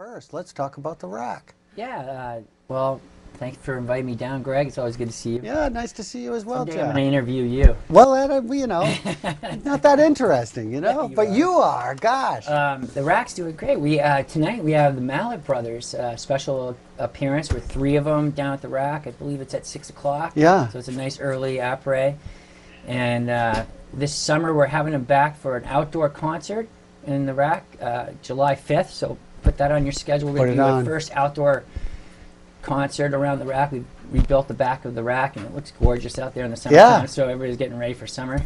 First, let's talk about the rack. Yeah, well, thanks for inviting me down, Greg. It's always good to see you. Yeah, nice to see you as well, Someday Jack. I'm going to interview you. Well, not that interesting, Yeah, but are. you are, gosh. The rack's doing great. Tonight we have the Mallet Brothers special appearance with 3 of them down at the rack. I believe it's at 6 o'clock. Yeah. So it's a nice early après. And this summer we're having them back for an outdoor concert in the rack, July 5th. So put that on your schedule. We're going to do our first outdoor concert around the rack. We rebuilt the back of the rack, and it looks gorgeous out there in the summertime. Yeah. So everybody's getting ready for summer.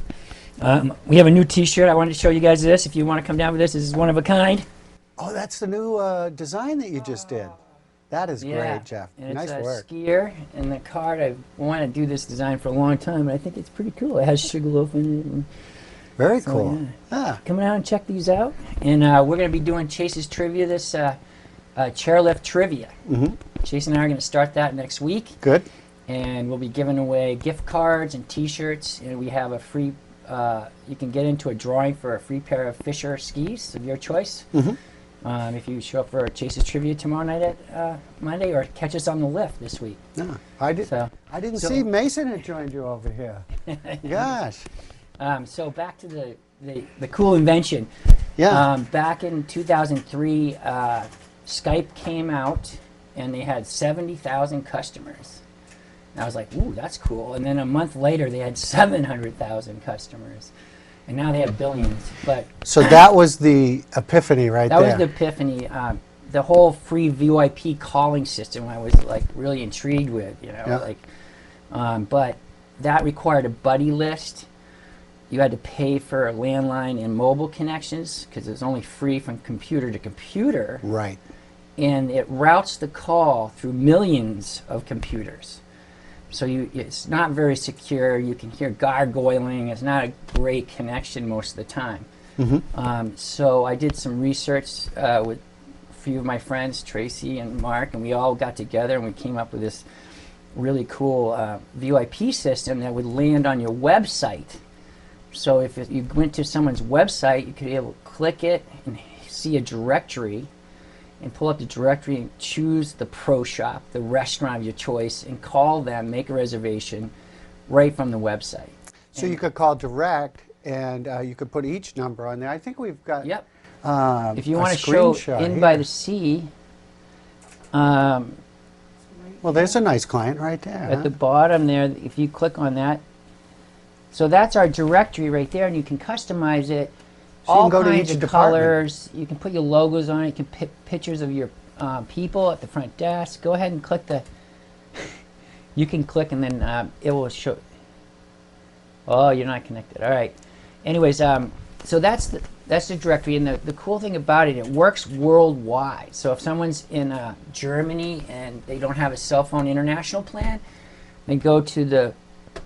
We have a new T-shirt. I wanted to show you guys this. If you want to come down with this is one of a kind. Oh, that's the new design that you just did. That is great, Jeff. And nice it's work. A skier, and the card, I wanted to do this design for a long time, and I think it's pretty cool. It has Sugarloaf in it. And very so, cool. Yeah. Come out and check these out. And we're going to be doing Chase's Trivia, this chairlift trivia. Mm-hmm. Chase and I are going to start that next week. Good. And we'll be giving away gift cards and T-shirts, and we have a free, you can get into a drawing for a free pair of Fisher skis of your choice. Mm-hmm. If you show up for Chase's Trivia tomorrow night at Monday, or catch us on the lift this week. No, I didn't see Mason had joined you over here. Gosh. So back to the cool invention. Yeah. Back in 2003, Skype came out, and they had 70,000 customers. And I was like, ooh, that's cool. And then a month later, they had 700,000 customers. And now they have billions. But so that was the epiphany right there. That was the epiphany. The whole free VoIP calling system I was like really intrigued with, but that required a buddy list. You had to pay for landline and mobile connections because it was only free from computer to computer. Right. And it routes the call through millions of computers. So it's not very secure. You can hear gargoyling. It's not a great connection most of the time. Mm-hmm. So I did some research with a few of my friends, Tracy and Mark, and we all got together and we came up with this really cool VoIP system that would land on your website. So if you went to someone's website, you could be able to click it and see a directory and pull up the directory and choose the pro shop, the restaurant of your choice, and call them, make a reservation right from the website. So you could call direct, and you could put each number on there. I think we've got if you want to show in by the sea, well, there's a nice client right there. At the bottom there, if you click on that, so that's our directory right there, and you can customize it. So all you can go kinds to each of colors. You can put your logos on it. You can pick pictures of your people at the front desk. Go ahead and click the. You can click and then it will show. Oh, you're not connected. All right. Anyways, so that's the directory, and the cool thing about it, it works worldwide. So if someone's in Germany and they don't have a cell phone international plan, they go to the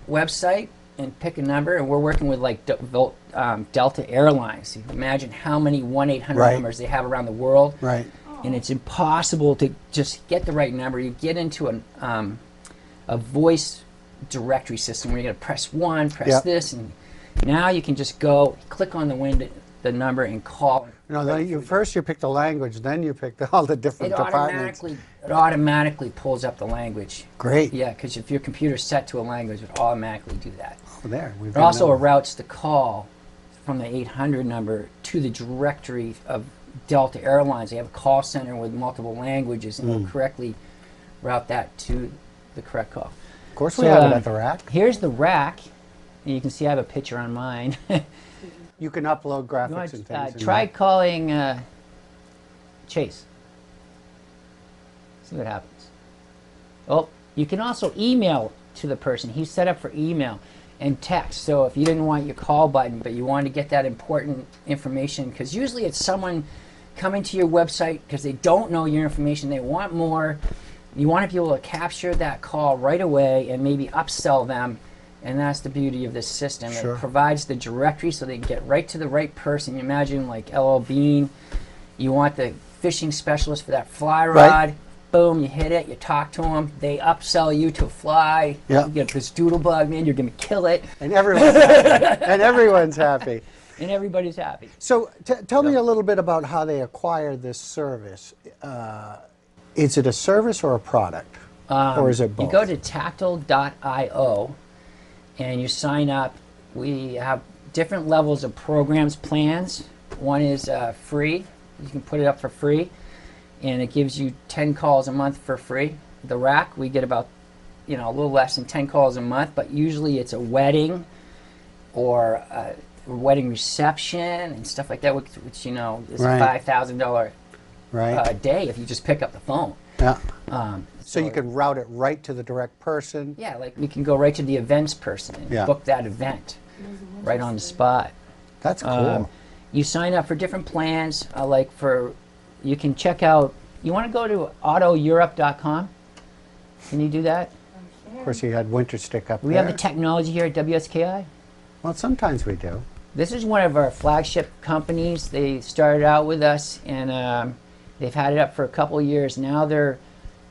website and pick a number, and we're working with like Delta Airlines. You can imagine how many 1-800 numbers they have around the world. Right. And it's impossible to just get the right number. You get into a voice directory system where you're going to press 1, press this, and now you can just go, click on the number and call. No, first you pick the language, then you pick all the different departments. It automatically pulls up the language. Great. Yeah, because if your computer's set to a language, it would automatically do that. Oh, there. It also routes the call from the 800 number to the directory of Delta Airlines. They have a call center with multiple languages, and will correctly route that to the correct call. Of course, we have it at the rack. Here's the rack, and you can see I have a picture on mine. You can upload graphics and things. Try calling Chase. See what happens. Oh, you can also email to the person. He's set up for email and text. So if you didn't want your call button, but you wanted to get that important information, because usually it's someone coming to your website because they don't know your information, they want more. You want to be able to capture that call right away and maybe upsell them. And that's the beauty of this system. Sure. It provides the directory so they can get right to the right person. You imagine like LL Bean, you want the fishing specialist for that fly rod. Right. Boom, you hit it, you talk to them, they upsell you to a fly. Yeah. You get this doodle bug, man, you're going to kill it. And everyone's happy. And everyone's happy. and everybody's happy. So tell me a little bit about how they acquire this service. Is it a service or a product? Or is it both? You go to tactile.io and you sign up. We have different levels of programs, plans. One is free. You can put it up for free, and it gives you 10 calls a month for free. The rack, we get about, a little less than 10 calls a month, but usually it's a wedding or a wedding reception and stuff like that, which is Right. $5,000 Right. a day if you just pick up the phone. Yeah. So you so- can route it right to the direct person. Yeah, like we can go right to the events person and Yeah. book that event right on the spot. That's cool. You sign up for different plans, you can check out, you want to go to autoeurope.com? Can you do that? Of course, you had Winter Stick up We there. have the technology here at WSKI. Well, sometimes we do. This is one of our flagship companies. They started out with us, and they've had it up for a couple of years. Now they're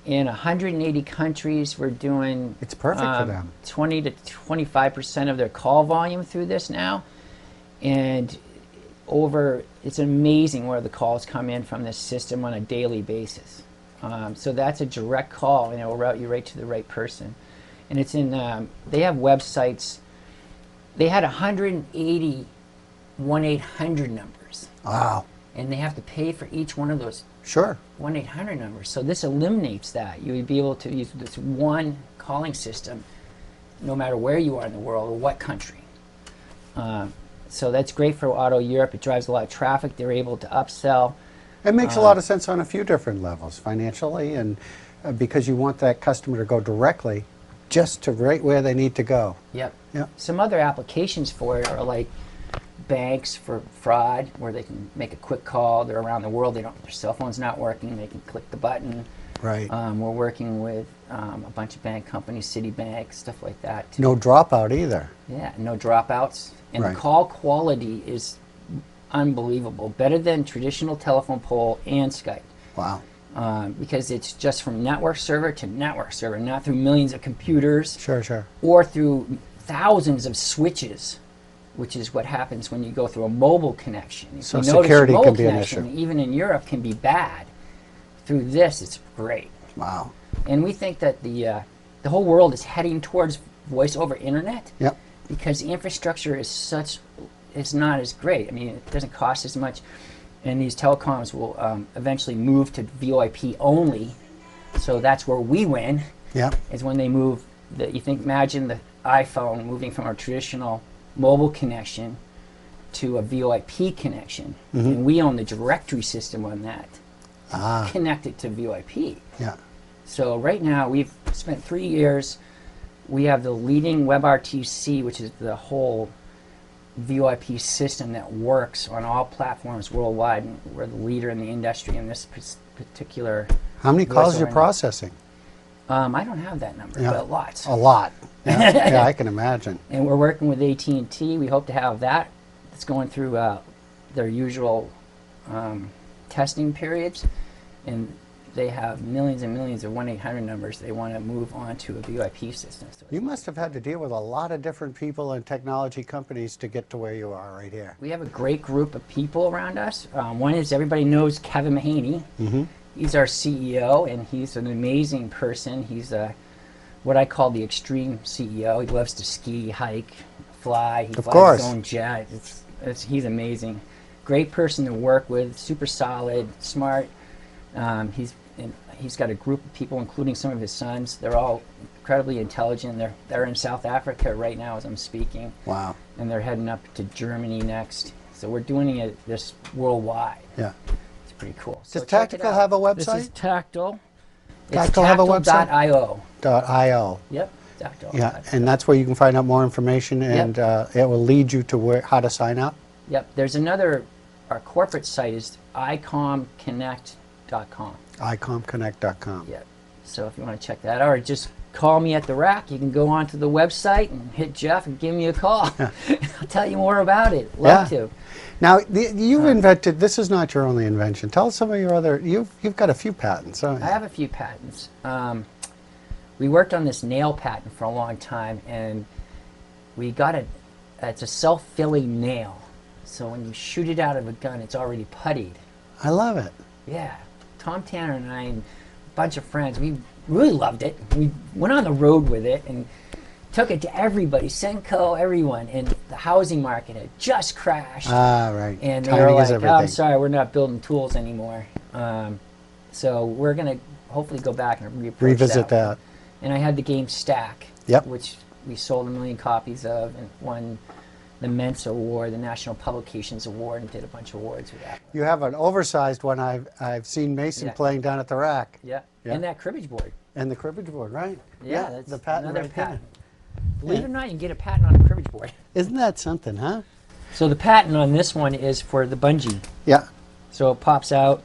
in 180 countries. We're doing It's perfect for them. 20 to 25% of their call volume through this now, and it's amazing where the calls come in from this system on a daily basis. So that's a direct call, and it will route you right to the right person. And it's in. They have websites. They had 180 1-800 numbers, Wow. and they have to pay for each one of those Sure. 1-800 numbers. So this eliminates that. You would be able to use this one calling system no matter where you are in the world or what country. So that's great for Auto Europe. It drives a lot of traffic. They're able to upsell. It makes a lot of sense on a few different levels, financially, and because you want that customer to go directly just to right where they need to go. Yep. Yep. Some other applications for it are like banks for fraud, where they can make a quick call. They're around the world. Their cell phone's not working. They can click the button. Right. We're working with a bunch of bank companies, Citibank, stuff like that. No dropout either. Yeah, no dropouts. And Right. the call quality is unbelievable. Better than traditional telephone pole and Skype. Wow. Because it's just from network server to network server, not through millions of computers Sure, sure. or through thousands of switches, which is what happens when you go through a mobile connection. If So you notice, security mobile can be an connection, issue. even in Europe, can be bad. Through this, it's great. Wow. And we think that the whole world is heading towards voice over internet. Yep. Because the infrastructure is not as great. I mean, it doesn't cost as much, and these telecoms will eventually move to VoIP only. So that's where we win. Yep. Is when they move. Imagine the iPhone moving from a traditional mobile connection to a VoIP connection, and we own the directory system on that, connected to VoIP. Yeah. So right now we've spent 3 years. We have the leading WebRTC, which is the whole VoIP system that works on all platforms worldwide. And we're the leader in the industry in this particular. How many calls voice you're over processing? I don't have that number, Yeah. but lots. A lot. Yeah, yeah, I can imagine. And we're working with AT&T. We hope to have that. It's going through their usual testing periods, and they have millions and millions of 1-800 numbers they want to move on to a VoIP system. So You must have had to deal with a lot of different people and technology companies to get to where you are right here. we have a great group of people around us. One is everybody knows Kevin Mahaney. He's our CEO, and he's an amazing person. He's what I call the extreme CEO. He loves to ski, hike, fly. He Of flies course. his own jet. He's amazing. Great person to work with, super solid, smart. He's got a group of people, including some of his sons. They're all incredibly intelligent. They're in South Africa right now as I'm speaking. Wow. And they're heading up to Germany next. So we're doing this worldwide. Yeah. It's pretty cool. Does So check it Tactical out. have a This is website? Tactile. Tactile have a website? Tactile.io. .io. Yep. Tactile. Yeah, and that's where you can find out more information, and it will lead you to how to sign up. Yep. There's our corporate site is icomconnect.com. icomconnect.com. Yep. So if you want to check that out, or just call me at the rack, you can go onto the website and hit Jeff and give me a call. I'll tell you more about it. Love to. Now, you've invented, this is not your only invention. Tell us some of your other, you've got a few patents, haven't I you? have a few patents. We worked on this nail patent for a long time, and we got it's a self-filling nail. So when you shoot it out of a gun, it's already puttied. I love it. Yeah. Tom Tanner and I and a bunch of friends, we really loved it. We went on the road with it and took it to everybody, Senko, everyone. And the housing market had just crashed. Ah, right. And they Timing were is like, oh, everything. I'm sorry, we're not building tools anymore. So we're going to hopefully go back and Revisit that. And I had the game Stack, Yep. which we sold 1 million copies of and won the Mensa Award, the National Publications Award, and did a bunch of awards with that. You have an oversized one I've seen Mason Yeah. playing down at the rack. Yeah. Yeah. And that cribbage board. And the cribbage board, right? Yeah, that's the patent another right there. patent. Believe it or not, you can get a patent on a cribbage board. Isn't that something, huh? So the patent on this one is for the bungee. Yeah. So it pops out,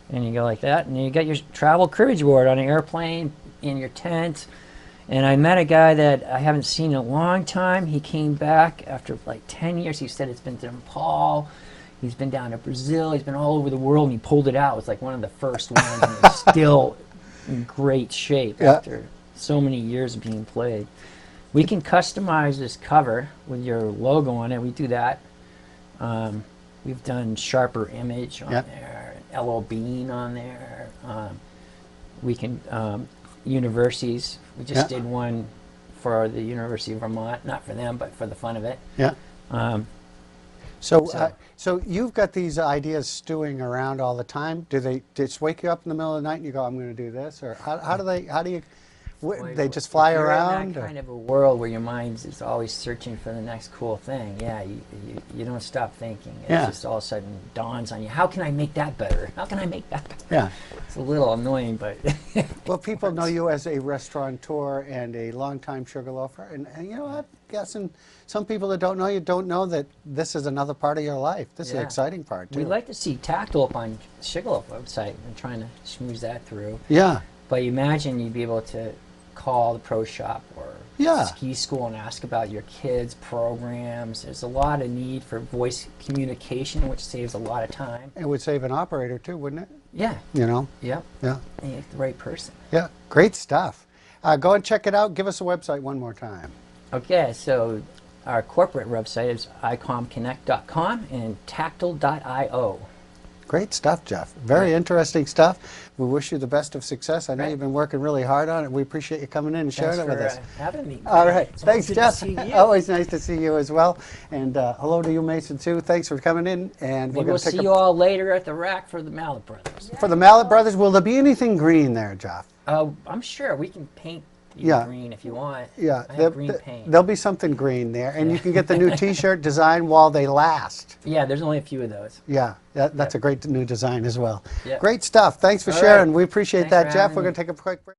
and you go like that, and you got your travel cribbage board on an airplane, in your tent. And I met a guy that I haven't seen in a long time. He came back after like 10 years. He said it's been to Nepal. He's been down to Brazil. He's been all over the world, and he pulled it out. It was like one of the first ones, and it's still in great shape after so many years of being played. We can customize this cover with your logo on it. We do that. We've done Sharper Image on there, L.O. Bean on there. We can, universities. We just did one for the University of Vermont, not for them, but for the fun of it. Yeah. So you've got these ideas stewing around all the time. Do they just wake you up in the middle of the night and you go, I'm going to do this? Or how do you, they just fly You're around? in that kind of a world where your mind is always searching for the next cool thing. Yeah, you don't stop thinking. It just all of a sudden dawns on you. How can I make that better? How can I make that better? Yeah. It's a little annoying, but... Well, people know you as a restaurateur and a longtime sugarloafer. And you know what? Guessing some people that don't know you don't know that this is another part of your life. This is the exciting part, too. We'd like to see Tactile up on Sugarloaf website and trying to schmooze that through. Yeah. But you imagine you'd be able to call the pro shop or ski school and ask about your kids' programs. There's a lot of need for voice communication, which saves a lot of time. It would save an operator too, wouldn't it? Yeah. You know? Yep. Yeah. And you get the right person. Yeah. Great stuff. Go and check it out. Give us a website one more time. Okay, so our corporate website is icomconnect.com and tactile.io. Great stuff, Jeff. Very interesting stuff. We wish you the best of success. I know you've been working really hard on it. We appreciate you coming in and sharing it with us. Thanks for having me. All right. It's Thanks, good Jeff. to see you. Always nice to see you as well. And hello to you, Mason, too. Thanks for coming in. And Maybe we'll see you all later at the rack for the Mallet Brothers. For the Mallet Brothers, will there be anything green there, Jeff? I'm sure we can paint you green if you want. Yeah, I have green paint. There'll be something green there, and you can get the new T-shirt design while they last. Yeah, there's only a few of those. Yeah, that's a great new design as well. Yeah. Great stuff. Thanks for All sharing. right. We appreciate Thanks that, for Jeff. having We're me. going to take a quick break.